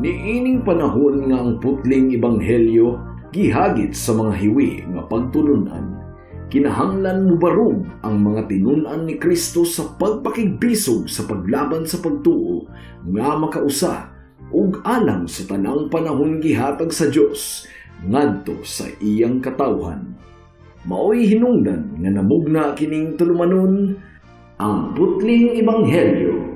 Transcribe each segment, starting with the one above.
Niining panahon nga ang putling ebanghelyo gihagit sa mga hiwi nga pagtulunan. Kinahanglan mo barog ang mga tinunan ni Kristo sa pagpakigbisog sa paglaban sa pagtuo nga makausa ug alang sa tanang panahon gihatag sa Dios ngadto sa iyang katawhan. Maoy hinungdan nga namugna kining tulumanon ang putling ebanghelyo.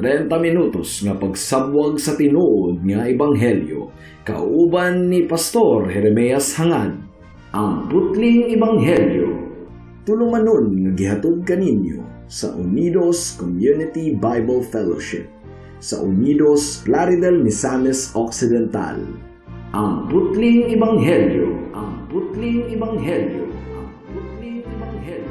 30 minutos nga pagsabwag sa tinuod nga ebanghelyo kauban ni Pastor Jeremias Hangad. Ang putling ebanghelyo tulumanon nga gihatod kaninyo sa Unidos Community Bible Fellowship sa Unidos Plaridel, Misamis Occidental. Ang putling ebanghelyo, ang putling ebanghelyo, ang putling ebanghelyo.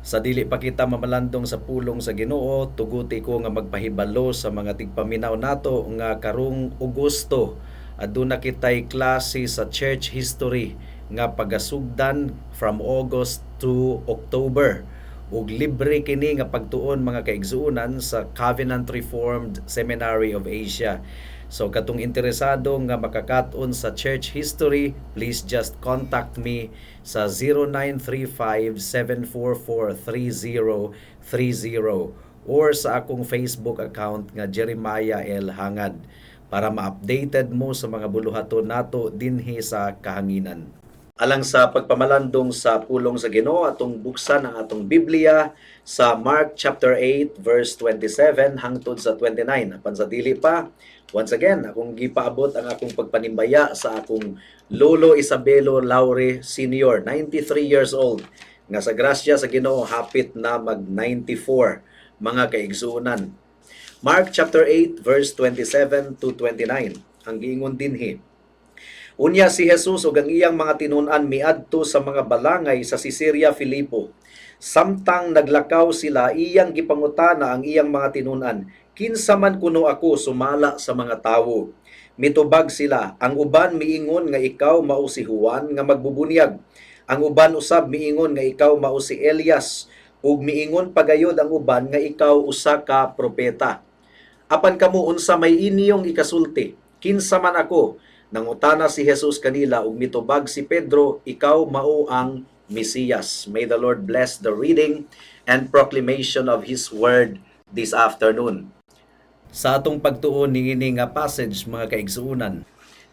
Sa dili pa kita mamalandong sa pulong sa Ginoo, tuguti ko nga magpahibalo sa mga tigpaminaw nato nga karong Agosto aduna kitay klase sa church history nga pagasugdan from August to October. Ug libre kini nga pagtuon mga kaigsuonan sa Covenant Reformed Seminary of Asia. So katong interesado nga makakaton sa church history, please just contact me sa 0935-744-3030 or sa akong Facebook account nga Jeremiah L. Hangad para ma-updated mo sa mga buluhaton nato dinhi sa kahanginan. Alang sa pagpamalandong sa pulong sa Ginoo, atong buksan ang atong Biblia sa Mark chapter 8 verse 27 hangtod sa 29. Apan sa dili pa, once again, akong gipaabot ang akong pagpanimbaya sa akong Lolo Isabelo Laure Sr., 93 years old, nga sa grasya sa Ginoo hapit na mag 94 mga kaigsuonan. Mark chapter 8 verse 27 to 29. Ang giingon dinhi: Unya si Jesus ug ang iyang mga tinun-an miadto sa mga balangay sa Caesarea Philippo. Samtang naglakaw sila, iyang gipangutana ang iyang mga tinun-an, kinsa man kuno ako sumala sa mga tawo. Mitubag sila, ang uban miingon nga ikaw mao si Juan nga magbubunyag. Ang uban usab miingon nga ikaw mao si Elias, ug miingon pagayod ang uban nga ikaw usa ka propeta. Apan kamo unsa may inyong ikasulti? Kinsa man ako? Nangutana si Jesus kanila ug mitubag si Pedro, ikaw mao ang Mesiyas. May the Lord bless the reading and proclamation of His word this afternoon. Sa atong pagtuon niini nga passage mga kaigsuonan,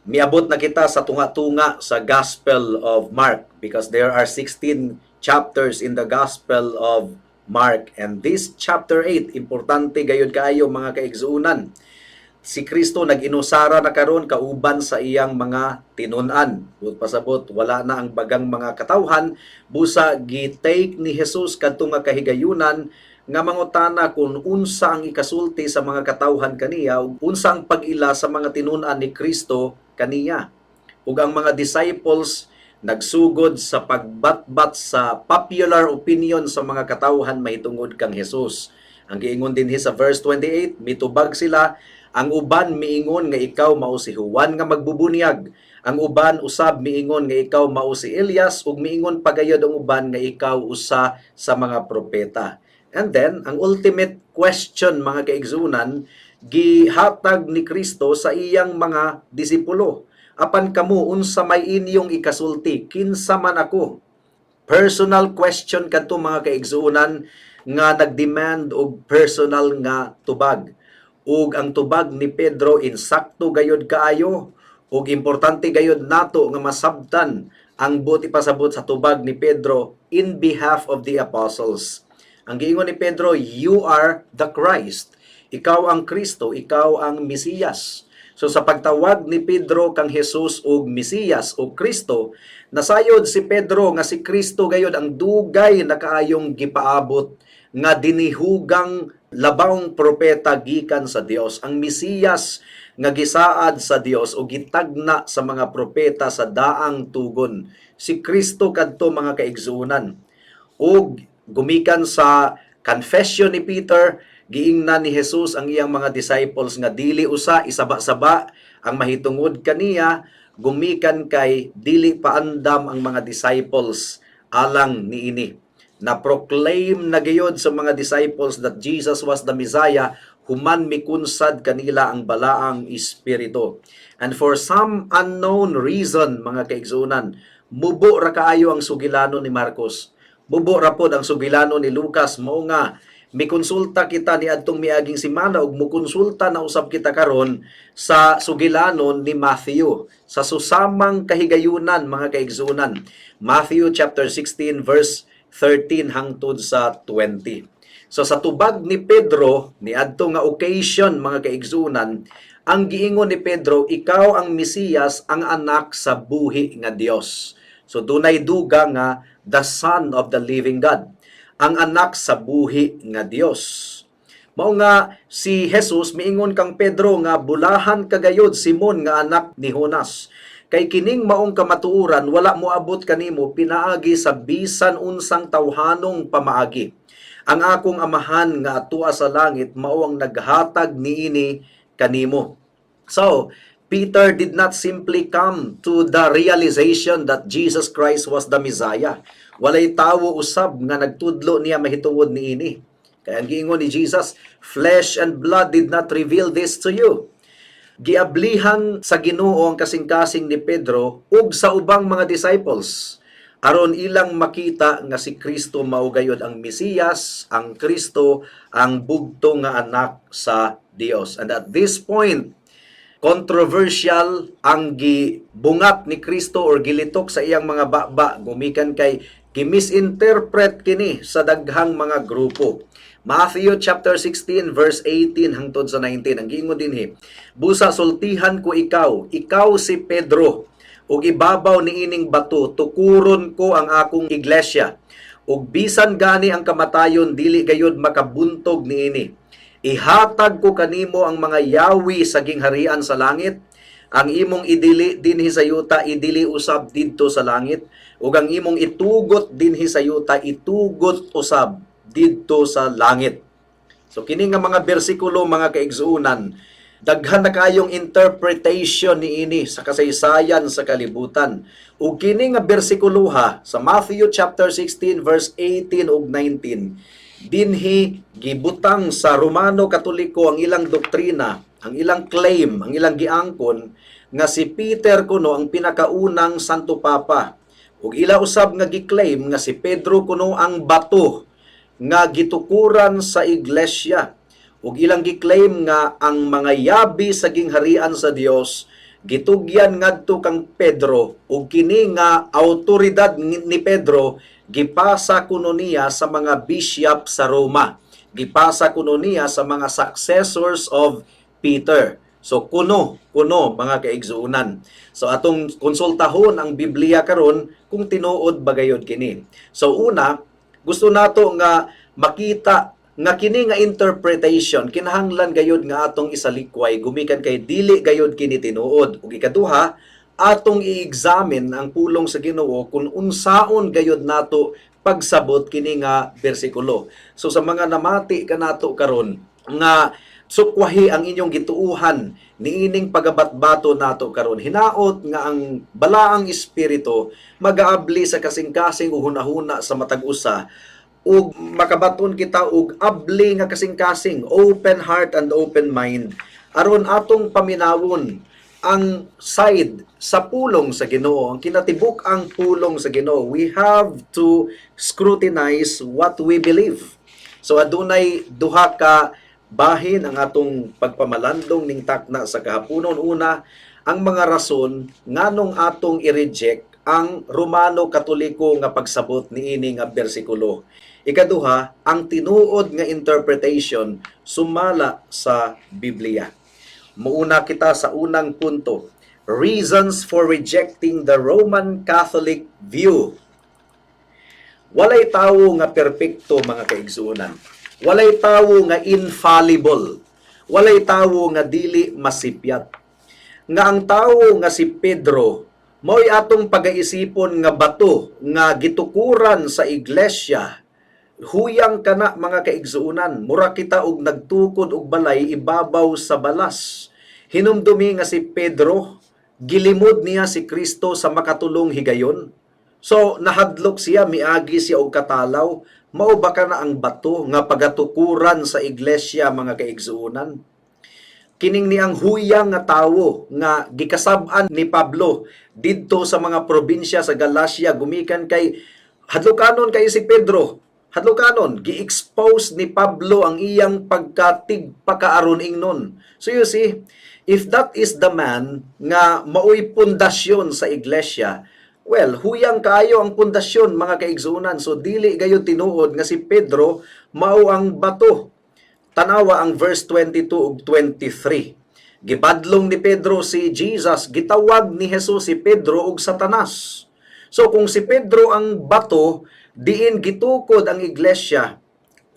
miabot na kita sa tunga-tunga sa Gospel of Mark because there are 16 chapters in the Gospel of Mark, and this chapter 8 importante gayud kaayo mga kaigsuonan. Si Kristo nag-inusara na karon kauban sa iyang mga tinun-an. Ug pasabot wala na ang bagang mga katawhan, busa gi-take ni Jesus kadto nga kahigayunan nga mangutana kung unsa ang ikasulti sa mga katawhan kaniya ug unsa ang pag-ila sa mga tinun-an ni Kristo kaniya. Ug ang mga disciples nagsugod sa pagbatbat sa popular opinion sa mga katawhan mahitungod kang Jesus. Ang giingon dinhi sa verse 28, mitubag sila, ang uban miingon nga ikaw mao si Juan nga magbubunyag. Ang uban usab miingon nga ikaw mao si Elias ug miingon pagayod ang uban nga ikaw usa sa mga propeta. And then, ang ultimate question mga kaigsuonan, gihatag ni Kristo sa iyang mga disipulo. Apan kamo unsa may inyong ikasulti? Kinsa man ako? Personal question kadto mga kaigsuonan nga nagdemand og personal nga tubag. Ug ang tubag ni Pedro insakto gayud kaayo ug importante gayud nato nga masabtan ang buti pasabot sa tubag ni Pedro in behalf of the apostles. Ang giingon ni Pedro, you are the Christ. Ikaw ang Kristo, ikaw ang Mesiyas. So sa pagtawag ni Pedro kang Jesus og Mesiyas o Kristo, nasayod si Pedro nga si Kristo gayud ang dugay na kaayong gipaabot nga dinihugang labawng propeta gikan sa Dios, ang Mesiyas nga gisaad sa Dios o gitagna sa mga propeta sa daang tugon. Si Kristo kadto mga kaigsuonan. O gumikan sa confession ni Peter, giingnan ni Jesus ang iyang mga disciples nga dili usa isaba-saba ang mahitungod kaniya, gumikan kay dili paandam ang mga disciples alang niini. Na-proclaim na gayod sa mga disciples that Jesus was the Messiah, human mikunsad kanila ang balaang espiritu. And for some unknown reason, mga kaigsunan, mubo ra kaayo ang sugilano ni Marcos. Mubo ra pod ang sugilano ni Lucas. Mao nga mikonsulta kita ni adtong miaging semana ug mukonsulta na usab kita karon sa sugilanon ni Matthew sa susamang kahigayunan, mga kaigsunan. Matthew chapter 16 verse 13 hangtod sa 20. So sa tubag ni Pedro, ni adto nga occasion, mga kaigsunan, ang giingon ni Pedro, ikaw ang Mesiyas, ang anak sa buhi nga Dios. So dunay duga nga the Son of the living God, ang anak sa buhi nga Dios. Mao nga si Jesus miingon kang Pedro nga bulahan kagayod Simon nga anak ni Jonas. Kay kining maong kamatuoran wala mo abot kanimo pinaagi sa bisan unsang tawhanong pamaagi. Ang akong amahan nga atua sa langit mao ang naghatag niini kanimo. So, Peter did not simply come to the realization that Jesus Christ was the Messiah. Walay tawo usab nga nagtudlo niya mahitungod niini. Kaya ang giingon ni Jesus, flesh and blood did not reveal this to you. Giablihan sa Ginoo ang kasing-kasing ni Pedro ug sa ubang mga disciples aron ilang makita nga si Kristo mao gayud ang Mesiyas, ang Kristo, ang bugto nga anak sa Dios. And at this point, controversial ang gibungat ni Kristo or gilitok sa iyang mga baba, gumikan kay gimisinterpret kini sa daghang mga grupo. Matthew chapter 16 verse 18 hangtod sa 19 ang giingon dinhi, busa sultihan ko ikaw si Pedro, ug ibabaw niining bato tukuron ko ang akong iglesia, ug bisan gani ang kamatayon dili gayud makabuntog niini. Ihatag ko kanimo ang mga yawi sa gingharian sa langit, ang imong idili dinhi sa yuta idili usab didto sa langit, ug ang imong itugot dinhi sa yuta itugot usab didto sa langit. So kini nga mga bersikulo, mga kaigsuunan, daghan na kayong interpretation niini sa kasaysayan sa kalibutan. Ug kini nga bersikuloha sa Matthew chapter 16 verse 18 ug 19, dinhi gibutang sa Romano Katoliko ang ilang doktrina, ang ilang claim, ang ilang giangkon nga si Peter kuno ang pinakaunang Santo Papa. Ug ila usab nga gi-claim nga si Pedro kuno ang bato nga gitukuran sa iglesia. Ug ilang gi-claim nga ang mga yabi sa gingharian sa Dios gitugyan ngadto kang Pedro, ug kini nga awtoridad ni Pedro gipasa kuno niya sa mga bishop sa Roma. Gipasa kuno niya sa mga successors of Peter. So kuno mga kaigsuunan. So atong konsultahon ang Biblia karon kung tinuod ba gayud kini. So una, gusto nato nga makita nga kini nga interpretation kinahanglan gayud nga atong isalikway gumikan kay dili gayud kini tinuod. Ug ikaduha, atong i-examine ang pulong sa Ginoo kung unsaon gayud nato pagsabot kini nga bersikulo. So sa mga namati kanato karon nga sukwahi ang inyong gituuhan niining pagabatbato nato karon, hinaot nga ang balaang espiritu magaabli sa kasing-kasing uhuna-huna sa matag usa ug makabaton kita og abli nga kasing-kasing, open heart and open mind aron atong paminawon ang side sa pulong sa Ginoo, ang kinatibuk ang pulong sa Ginoo. We have to scrutinize what we believe. So adunay duha ka bahin ang atong pagpamalandong ning takna sa kahaponon. Una, ang mga rason nganong atong i-reject ang Romano Katoliko nga pagsabot niini nga bersikulo. Ikaduha, ang tinuod nga interpretation sumala sa Biblia. Muuna kita sa unang punto, reasons for rejecting the Roman Catholic view. Walay tawo nga perpekto, mga kaigsuunan. Walay tawo nga infallible. Walay tawo nga dili masipyat. Nga ang tawo nga si Pedro, mao'y atong pagaisipon nga bato nga gitukuran sa iglesia, Huyang kana mga kaigsuunan, mura kita og nagtukod og balay ibabaw sa balas. Hinumdumi nga si Pedro, gilimod niya si Kristo sa makatulong higayon. So nahadlok siya, miagi siya og katalaw, mao ba kana ang bato nga pagatukuran sa iglesia mga kaigsuunan? Kining niyang huyang nga tawo nga gikasab-an ni Pablo didto sa mga probinsya sa Galacia gumikan kay hadlukanon kay si Pedro. Hadlukanon, gi-expose ni Pablo ang iyang pagkatig pakaaron ingnon. So you see, if that is the man nga maoy pundasyon sa iglesia, well, huyang kaayo ang pundasyon mga kaigsuunan. So dili gayon tinuod nga si Pedro mao ang bato. Tanawa ang verse 22 ug 23. Gibadlong ni Pedro si Jesus, gitawag ni Jesus si Pedro og Satanas. So kung si Pedro ang bato, diin gitukod ang iglesia,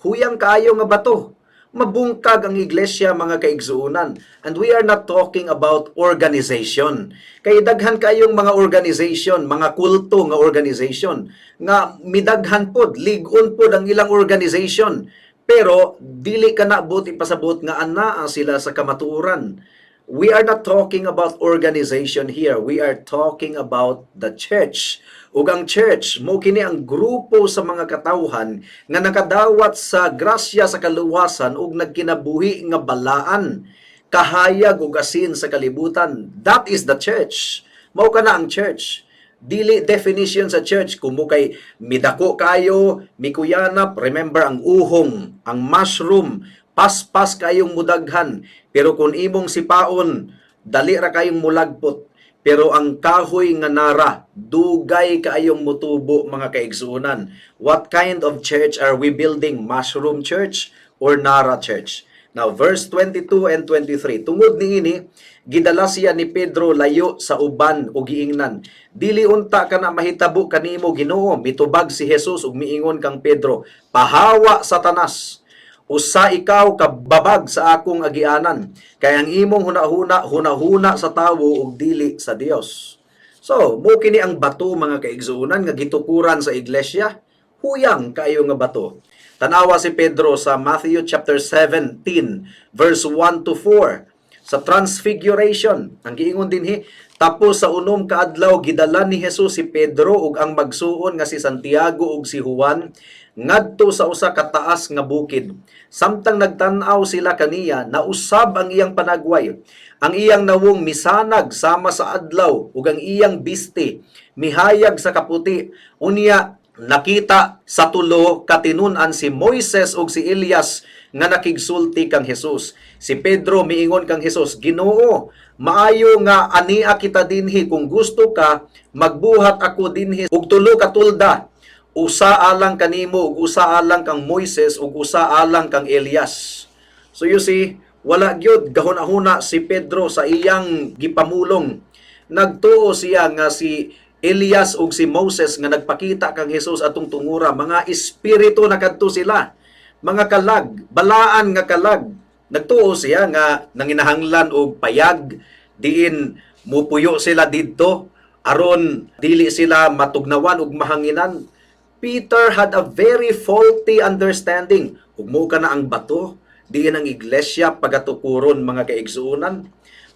huyang kaayo nga bato. Mabungkag ang iglesia mga kaigsuunan. And we are not talking about organization. Kay daghan kayong mga organization, mga kulto nga organization, nga midaghan pod, ligon pod ang ilang organization. Pero dili ka na buti pasabot nga anaa sila sa kamatuoran. We are not talking about organization here. We are talking about the church. Ug ang church, mo kini ang grupo sa mga katawhan nga nakadawat sa grasya sa kaluwasan ug nagkinabuhi nga balaan, kahayag ug asin sa kalibutan. That is the church. Mao kana ang church. Dili definition sa church kung mo kay midako kayo, mikuyanap, remember ang uhong, ang mushroom, paspas kayong mudaghan, pero kung imong sipaon, dali ra kayong mulagpot. Pero ang kahoy nga nara, dugay kaayong mutubo mga kaigsuunan. What kind of church are we building? Mushroom church or nara church? Now, verse 22 and 23. Tungod niini, gidala siya ni Pedro layo sa uban o giingnan. Dili unta ka na mahitabo kanimo Ginoo, mitubag si Jesus ug miingon kang Pedro, pahawa Satanas. Usa ikaw kababag sa akong agianan, kay ang imong hunahuna sa tawo ug dili sa Dios. So, mo kini ang bato mga kaigsuunan nga gitukuran sa iglesia, huyang kaayo nga bato. Tanawa si Pedro sa Matthew chapter 17 verse 1 to 4 sa Transfiguration. Ang giingon dinhi, tapos sa unom ka adlaw gidala ni Jesus si Pedro ug ang magsuon nga si Santiago ug si Juan ngadto sa usa ka taas nga bukid. Samtang nagtan-aw sila kaniya, nausab ang iyang panagway. Ang iyang nawong misanag sama sa adlaw ug ang iyang biste mihayag sa kaputi. Unya nakita sa tulo katinunan si Moises ug si Elias nga nakigsulti kang Jesus. Si Pedro miingon kang Jesus, Ginoo, maayo nga ania kita dinhi kung gusto ka magbuhat ako dinhi ug tulo ka tulda. Usa alang kanimo ug usa alang kang Moises ug usa alang kang Elias. So you see, wala gyud gahuna-huna si Pedro sa iyang gipamulong. Nagtuo siya nga si Elias ug si Moses nga nagpakita kang Jesus atong tungura, mga espiritu na kadto sila, mga kalag, balaan nga kalag. Nagtuo siya nga nanginahanglan og payag diin mupuyo sila didto aron dili sila matugnawan og mahanginan. Peter had a very faulty understanding. Ug mo ka na ang bato, diin ang iglesia pagatukuron mga kaigsuunan.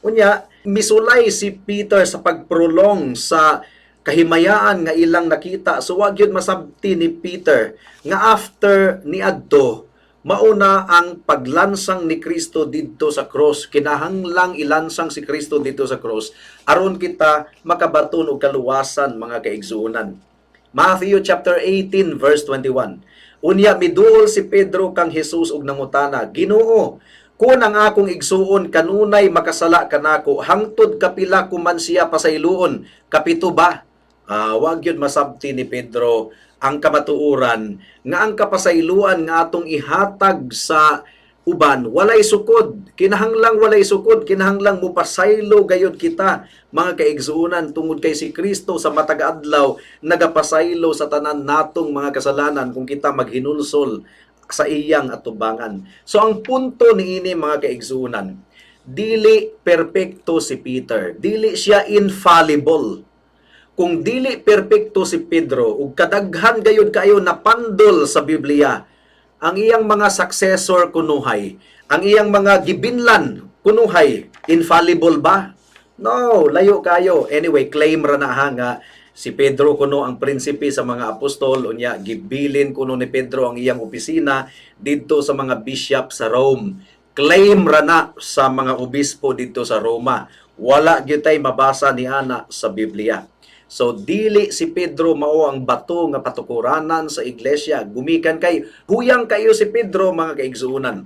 Unya, misulay si Peter sa pagprolong sa kahimayaan nga ilang nakita. So wag yun masabti ni Peter nga after ni adto mauna ang paglansang ni Kristo didto sa cross. Kinahanglang ilansang si Kristo didto sa cross aron kita makabaton og kaluwasan mga kaigsuunan. Matthew chapter 18 verse 21. Unya miduol si Pedro kang Jesus ug nangutana, Ginoo, kun ang akong igsuon kanunay makasala kanako, hangtod kapila ko man siya pasayloon, kapito ba? Wag yun masabti ni Pedro ang kamatuuran nga ang kapasayloan nga atong ihatag sa uban walay sukod. Kinahanglang walay sukod, kinahanglang mupasaylo gayud kita mga kaigsuunan tungod kay si Kristo sa matag adlaw nagapasaylo sa tanan natong mga kasalanan kung kita maghinulsol sa iyang atubangan. So ang punto niini mga kaigsuunan, dili perpekto si Peter, dili siya infallible. kung dili perpekto si Pedro ug kadaghan gayud kayo napandol sa Biblia, ang iyang mga successor kunuhay, ang iyang mga gibinlan kunuhay, infallible ba? No, layo kayo. Anyway, claim ra na ha nga si Pedro kuno ang prinsipe sa mga apostol, unya gibilin kuno ni Pedro ang iyang opisina didto sa mga bishop sa Rome. Claim ra na sa mga obispo didto sa Roma. Wala gyud tay mabasa ni ana sa Biblia. So dili si Pedro mao ang bato nga patukuranan sa iglesia. Gumikan kay huyang kayo si Pedro mga kaigsuonan.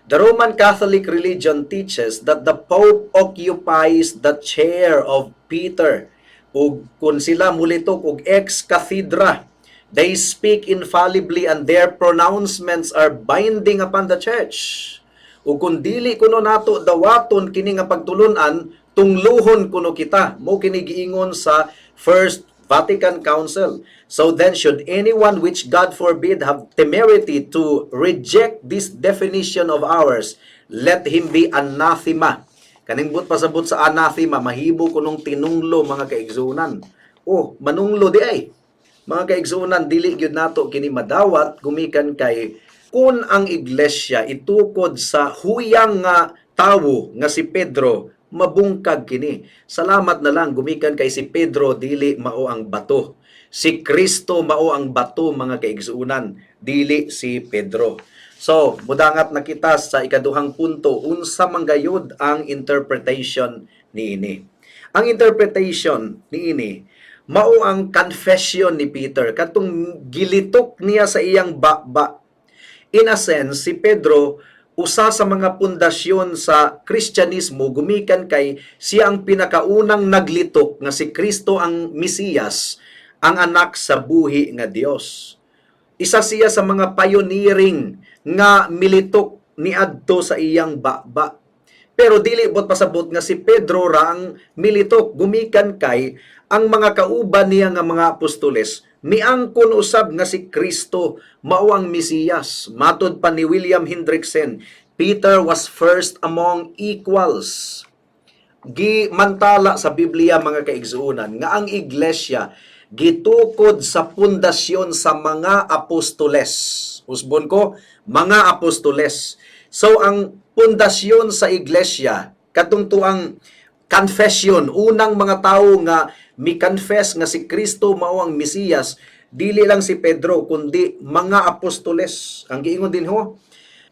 The Roman Catholic religion teaches that the Pope occupies the chair of Peter. Ug kung sila mulitok og ex cathedra, they speak infallibly and their pronouncements are binding upon the church. Ug kung dili kuno nato dawaton kini nga pagtulunan, tunglohon kuno kita. Mo kini giingon sa First Vatican Council. So then, should anyone which God forbid have temerity to reject this definition of ours, let him be anathema. Kaningbot pasabot sa anathema, mahibo kunong tinunglo mga kaigsunan. Oh, manunglo di ay. Mga kaigsunan, dili gyud nato kini madawat gumikan kay kung ang iglesia itukod sa huyang nga tawo nga si Pedro, mabungkag kini. Salamat na lang gumikan kay si Pedro dili mao ang bato. Si Kristo mao ang bato mga kaigsuunan, dili si Pedro. So, mudangat na kita sa ikaduhang punto, unsa man gayud ang interpretation niini. Ang interpretation niini mao ang confession ni Peter katong gilitok niya sa iyang baba. In a sense, si Pedro usa sa mga pundasyon sa Kristyanismo gumikan kay siya ang pinakaunang naglitok nga si Kristo ang Mesiyas, ang anak sa buhi nga Dios. Isa siya sa mga pioneering nga militok niadto sa iyang baba. Pero dili bot pasabot nga si Pedro ra ang militok gumikan kay ang mga kauban niya nga mga apostoles miangkon usab nga si Kristo mao ang Mesiyas. Matod pa ni William Hendrickson, Peter was first among equals. Gimantala sa Biblia mga kaigsuonan nga ang iglesia gitukod sa pundasyon sa mga apostoles. Usbon ko, mga apostoles. So ang pundasyon sa iglesia katong tuang confession, unang mga tao nga mi-confess nga si Kristo mao ang Mesiyas, dili lang si Pedro kundi mga apostoles. Ang giingon din ho,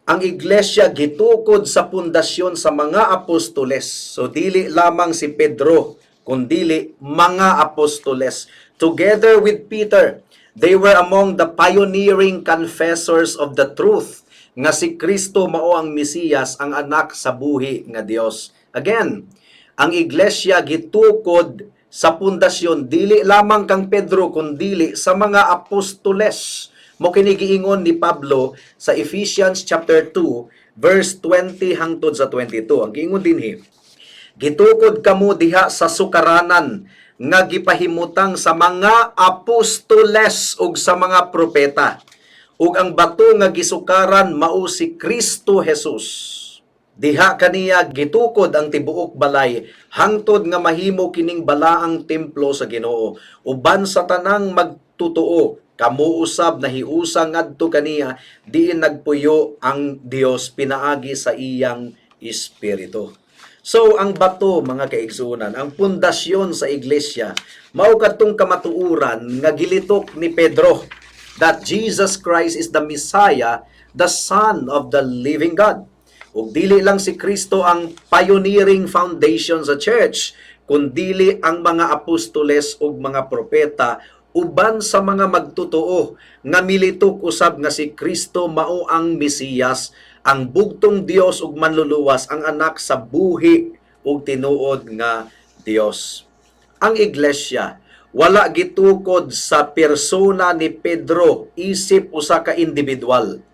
ang iglesia gitukod sa pundasyon sa mga apostoles. So dili lamang si Pedro kundi mga apostoles. Together with Peter, they were among the pioneering confessors of the truth nga si Kristo mao ang Mesiyas, ang anak sa buhi nga Dios. Again, ang iglesia gitukod sa pundasyon dili lamang kang Pedro kundi sa mga apostoles. Mo kini giingon ni Pablo sa Ephesians chapter 2 verse 20 hangtod sa 22. Ang giingon dinhi, gitukod kamo diha sa sukaranan nga gipahimutang sa mga apostoles ug sa mga propeta. Ug ang bato nga gisukaran mao si Kristo Jesus. Diha kaniya gitukod ang tibuok balay hangtod nga mahimo kining balaang templo sa Ginoo. Uban sa tanang magtutuo, kamo usab nahiusa ngadto kaniya diin nagpuyo ang Dios pinaagi sa iyang espiritu. So ang bato mga kaigsuonan, ang pundasyon sa iglesia mao kadtong kamatuoran nga gilitok ni Pedro that Jesus Christ is the Messiah, the Son of the living God. Ug dili lang si Kristo ang pioneering foundation sa church, kundi ang mga apostoles ug mga propeta uban sa mga magtotoo nga militok usab nga si Kristo mao ang Mesiyas, ang bugtong Dios ug manluluwas, ang anak sa buhi ug tinuod nga Dios. Ang iglesia wala gitukod sa persona ni Pedro isip usa ka individual.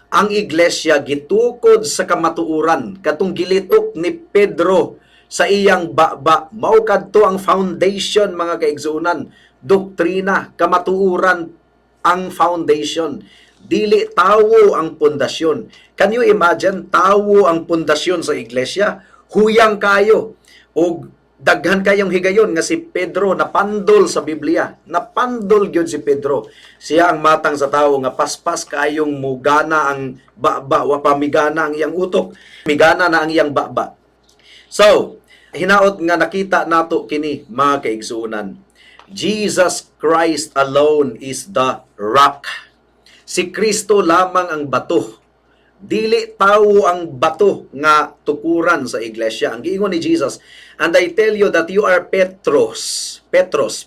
Ang iglesia gitukod sa kamatuoran katong gilitok ni Pedro sa iyang baba. Mao kadto ang foundation mga kaigsuonan, doktrina, kamatuoran ang foundation. Dili tawo ang pundasyon. Can you imagine tawo ang pundasyon sa iglesia? Huyang kayo. Og Daghan kayong higayon nga si Pedro napandol sa Biblia. Napandol gyud si Pedro. Siya ang matang sa tawo nga paspas kayong mugana ang baba wa pamigana ang iyang utok. Migana na ang iyang baba. So, hinaot nga nakita nato kini mga kaigsuonan. Jesus Christ alone is the rock. Si Kristo lamang ang bato. Dili tawo ang bato nga tukuran sa iglesia. Ang giingon ni Jesus, and I tell you that you are Petros. Petros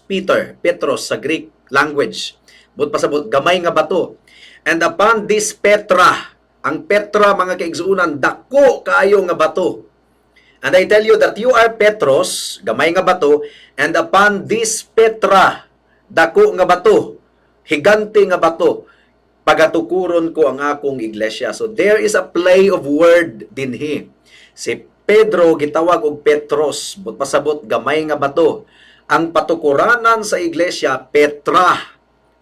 sa Greek language. But pasabot, gamay nga bato. And upon this Petra, ang Petra mga kaigsuunan, dako kaayo nga bato. And I tell you that you are Petros, gamay nga bato, and upon this Petra, dako nga bato, higante nga bato, pagatukuron ko ang akong iglesia. So there is a play of word dinhi. Si Pedro gitawag og Petros, but pasabot gamay nga bato. Ang patukuranan sa iglesia Petra,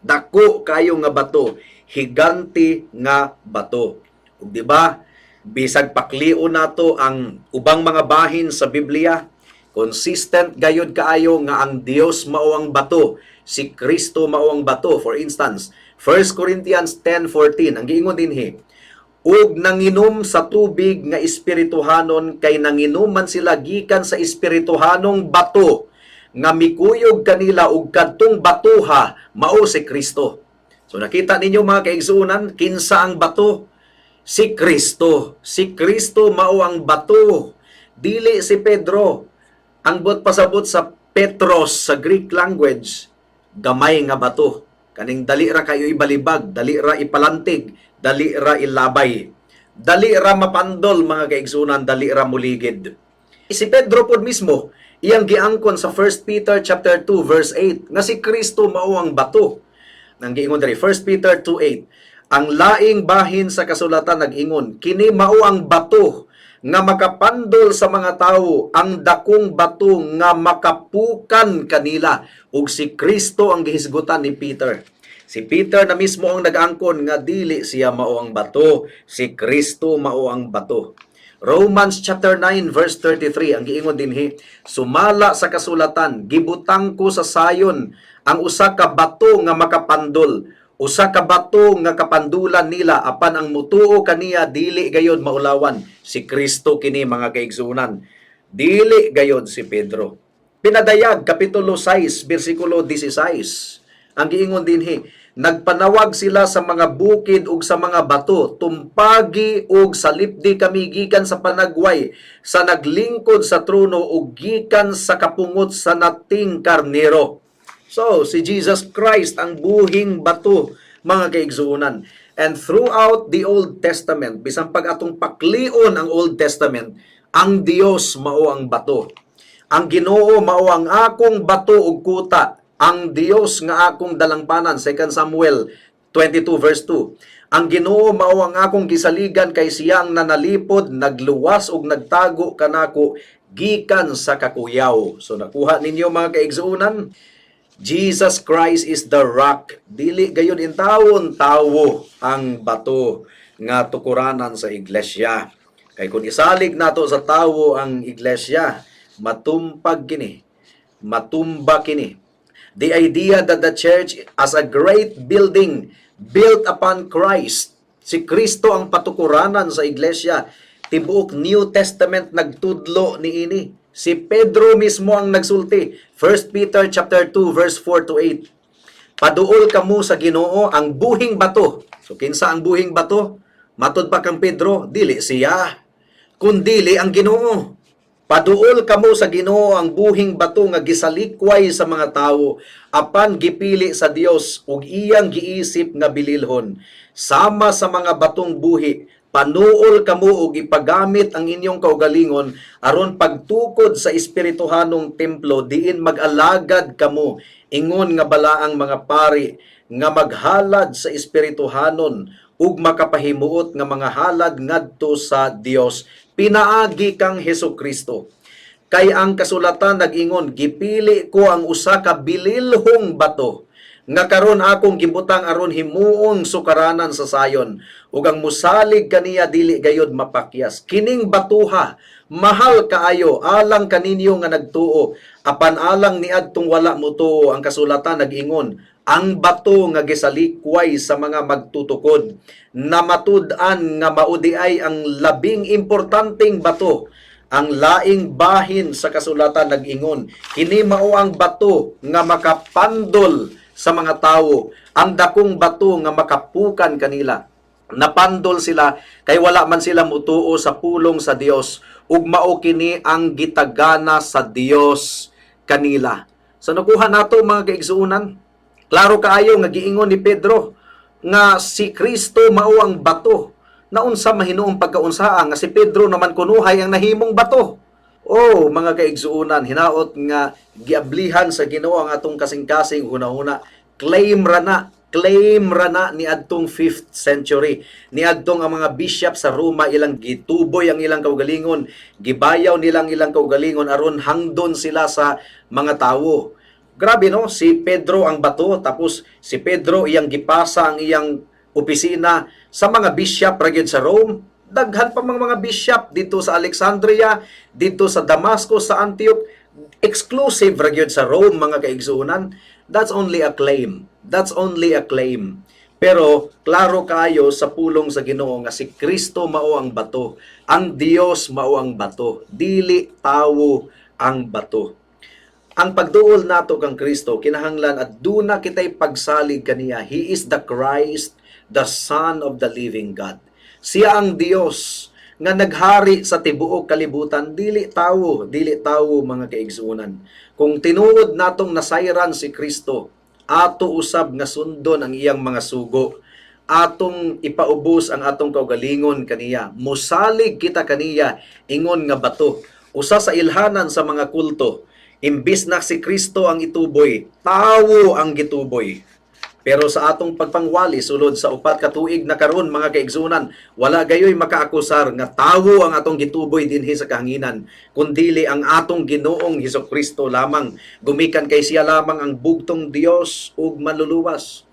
dako kayo nga bato, higante nga bato. Ug di ba? Bisag pakliu nato ang ubang mga bahin sa Biblia, consistent gayud kaayo nga ang Dios mao ang bato, si Kristo mao ang bato. For instance, 1 Corinthians 10:14 ang giingon dinhi, ug nanginom sa tubig nga espirituhanon kay nanginuman sila gikan sa espirituhanong bato nga mikuyog kanila og kadtong batuha mao si Kristo. So nakita ninyo mga kaigsuonan, kinsa ang bato? Si Kristo. Si Kristo mao ang bato. Dili si Pedro. Ang bot pasabot sa Petros sa Greek language, gamay nga bato. Kaning dali ra kayo ibalibag, dali ra ipalantig, dali ra ilabay, dali ra mapandol mga kaigsunan, dali ra muligid. Si Pedro pod mismo, iyang giangkon sa 1 Peter chapter 2 verse 8 nga si Kristo mao ang bato. Nang giingon diri 1 Peter 2:8, ang laing bahin sa kasulatan nag-ingon, kini mao ang bato nga makapandol sa mga tawo, ang dakong bato nga makapukan kanila, ug si Kristo ang gihisgutan ni Peter. Si Peter na mismo ang nag-angkon nga dili siya mao ang bato, si Kristo mao ang bato. Romans chapter 9 verse 33 ang giingon dinhi, sumala sa kasulatan, gibutang ko sa sayon ang usa ka bato nga makapandol, usa ka bato nga kapandulan nila, apan ang mutuo kaniya dili gayod maulawan. Si Kristo kini mga kaigsuonan, dili gayod si Pedro. Pinadayag kapitulo 6 bersikulo 16 ang giingon dinhi, nagpanawag sila sa mga bukid ug sa mga bato, tumpagi ug salipdi kami gikan sa panagway, sa naglingkod sa trono ug gikan sa kapungot sa nating karnero. So, si Jesus Christ ang buhing bato, mga kaigsuonan. And throughout the Old Testament, bisan pag atong paklion ang Old Testament, ang Dios mao ang bato. Ang Ginoo mao ang akong bato ug kuta. Ang Dios nga akong dalangpanan, 2 Samuel 22 verse 2. Ang Ginoo mao ang akong gisaligan kay siyang nanalipod, nagluwas ug nagtago kanako gikan sa kakuyaw. So nakuha ninyo mga kaigsuonan, Jesus Christ is the rock. Dili gayon in tawo ang bato nga tukuranan sa iglesia. Kay kung isalig nato sa tawo ang iglesia, matumpag kini, matumba kini. The idea that the church as a great building built upon Christ, si Kristo ang patukuranan sa iglesia, tibuok New Testament nagtudlo niini. Si Pedro mismo ang nagsulti. 1 Peter chapter 2 verse 4 to 8. Paduol kamo sa Ginoo ang buhing bato. So kinsa ang buhing bato? Matud pa kang Pedro, dili siya, kundili ang Ginoo. Paduol kamo sa Ginoo ang buhing bato nga gisalikway sa mga tawo, apan gipili sa Dios ug iyang giisip nga bililhon. Sama sa mga batong buhi, panuol kamo og ipagamit ang inyong kaugalingon aron pagtukod sa espirituhanong templo diin mag-alagad kamo, ingon nga balaang mga pari nga maghalad sa espirituhanon ug makapahimuot nga mga halad ngadto sa Dios, pinaagi kang Hesukristo. Kay ang kasulatan nag-ingon, gipili ko ang usa ka bililhong bato nga karon akong gibutang aron himuong sukaranan sa sayon, ug ang musalig kaniya dili gayod mapakyas. Kining batuha Mahal kaayo alang kaninyo nga nagtuo, apan alang niadtong wala mo tuo, ang kasulatan nag-ingon, ang bato nga gisalikway sa mga magtutukod, na matud-an nga maudi ay ang labing importanteng bato. Ang laing bahin sa kasulatan nag-ingon, kini mao ang bato nga makapandol sa mga tawo, ang dakong bato nga makapukan kanila. Napandol sila kay wala man sila mutuo sa pulong sa Dios, ug mao kini ang gitagana sa Dios kanila. So nakuha nato mga kaigsuunan, klaro kaayo nga giingon ni Pedro nga si Kristo mao ang bato. Naunsa mahinuong pagkaunsaa nga si Pedro naman kunuhay ang nahimong bato. Oh, mga kaigsuunan, hinaot nga giablihan sa Ginoo ang atong kasing-kasing hunahuna. Claim rana ni adtong 5th century. Ni adtong ang mga bishop sa Roma ilang gituboy ang ilang kaugalingon, gibayaw nilang ilang kaugalingon aron hangdon sila sa mga tawo. Grabe no, si Pedro ang bato, tapos si Pedro iyang gipasa ang iyang opisina sa mga bishop ra gyud sa Rome. Daghan pa mga bishop dito sa Alexandria, dito sa Damascus, sa Antioch. Exclusive ra gyud sa Rome mga kaigsuunan. That's only a claim. That's only a claim. Pero klaro kayo sa pulong sa Ginoo nga si Kristo mao ang bato. Ang Dios mao ang bato. Dili tawo ang bato. Ang pagduol nato kang Kristo kinahanglan at duna kitay pagsalig kaniya. He is the Christ, the Son of the living God. Siya ang Dios nga naghari sa tibuok kalibutan, dili tawo mga kaigsuunan. Kung tinuod natong nasayran si Kristo, ato usab nga sundon ang iyang mga sugo, atong ipaubos ang atong kaugalingon kaniya. Musalig kita kaniya ingon nga bato. Usa sa ilhanan sa mga kulto, imbis na si Kristo ang ituboy, tawo ang gituboy. Pero sa atong pagpangwali sulod sa 4 ka tuig na karon mga kaigsunan, wala gayoy makaakusar nga tawo ang atong gituboy dinhi sa kahanginan, kundili ang atong Ginoong Hesukristo lamang. Gumikan kay siya lamang ang bugtong Dios ug manluluwas.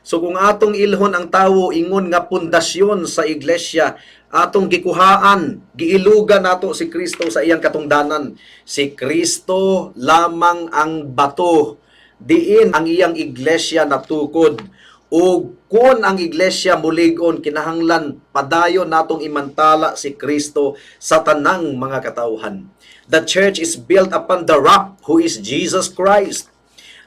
So kung atong ilhon ang tawo ingon nga pundasyon sa iglesia, atong gikuhaan, giilugan nato si Kristo sa iyang katungdanan. Si Kristo lamang ang bato. Diin ang iyang iglesia natukod. O kung ang iglesia mulig-on, kinahanglan padayon natong imantala si Kristo sa tanang mga katawhan. The church is built upon the rock who is Jesus Christ.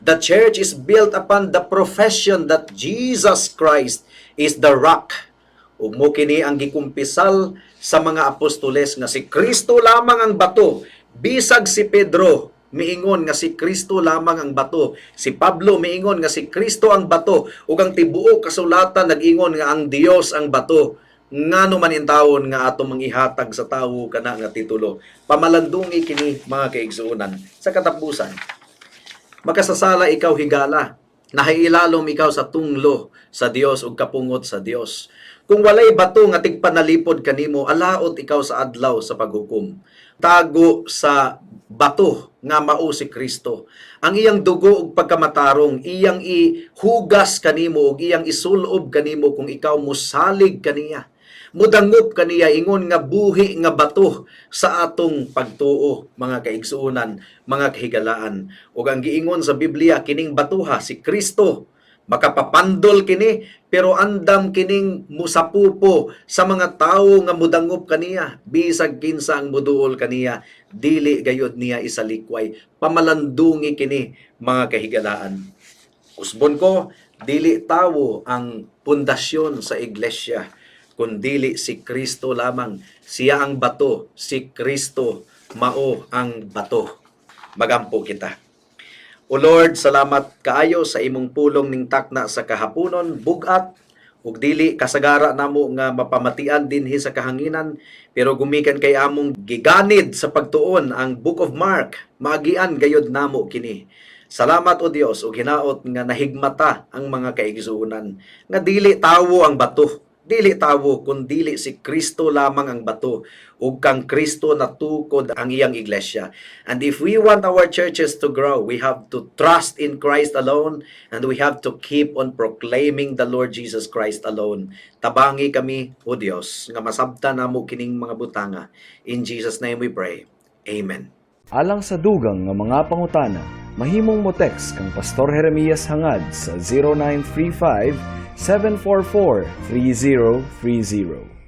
The church is built upon the profession that Jesus Christ is the rock. Ug mo kini ang gikumpisal sa mga apostoles nga si Kristo lamang ang bato. Bisag si Pedro miingon nga si Kristo lamang ang bato. Si Pablo miingon nga si Kristo ang bato. Ug ang tibuok kasulatan nag-ingon nga ang Dios ang bato. Ngano man intawon nga ato mangihatag sa tawo kana nga titulo. Pamalandungi kini mga kaigsuonan. Sa katapusan, makasasala ikaw higala. Nahailalom ikaw sa tunglo sa Dios ug kapungot sa Dios. Kung walay bato nga tigpanalipod kanimo, alaot ikaw sa adlaw sa paghukom. Tago sa bato nga mao si Kristo. Ang iyang dugo ug pagkamatarong, iyang ihugas kanimo ug iyang isulob kanimo kung ikaw musalig kaniya. Mudangop kaniya ingon nga buhi nga bato sa atong pagtuo, mga kaigsuonan, mga kahigalaan. Ug ang giingon sa Biblia kining batuha si Kristo. Makapapandol kini, pero andam kining musapupo sa mga tawo nga mudangop kaniya. Bisag kinsa ang muduol kaniya, dili gayud niya isalikway. Pamalandungi kini mga kahigalaan. Usbon ko, dili tawo ang pundasyon sa iglesia, kundili si Kristo lamang. Siya ang bato, si Kristo mao ang bato. Magampo kita. O Lord, salamat kaayo sa imong pulong ning takna sa kahaponon, bugat, ug dili kasagara namo nga mapamatian dinhi sa kahanginan, pero gumikan kay among giganid sa pagtuon ang Book of Mark, maagian gayod namo kini. Salamat o Dios ug hinaot nga nahigmata ang mga kaigsuonan nga dili tawo ang bato, Dili tawo kun dili si Kristo lamang ang bato ug kang Kristo natukod ang iyang iglesia. And if we want our churches to grow, we have to trust in Christ alone and we have to keep on proclaiming the Lord Jesus Christ alone. Tabangi kami, O Dios, nga masabtan namo kining mga butanga. In Jesus name we pray. Amen. Alang sa dugang nga mga pangutana, mahimong mo text kang Pastor Jeremias Hangad sa 0935 744-3030.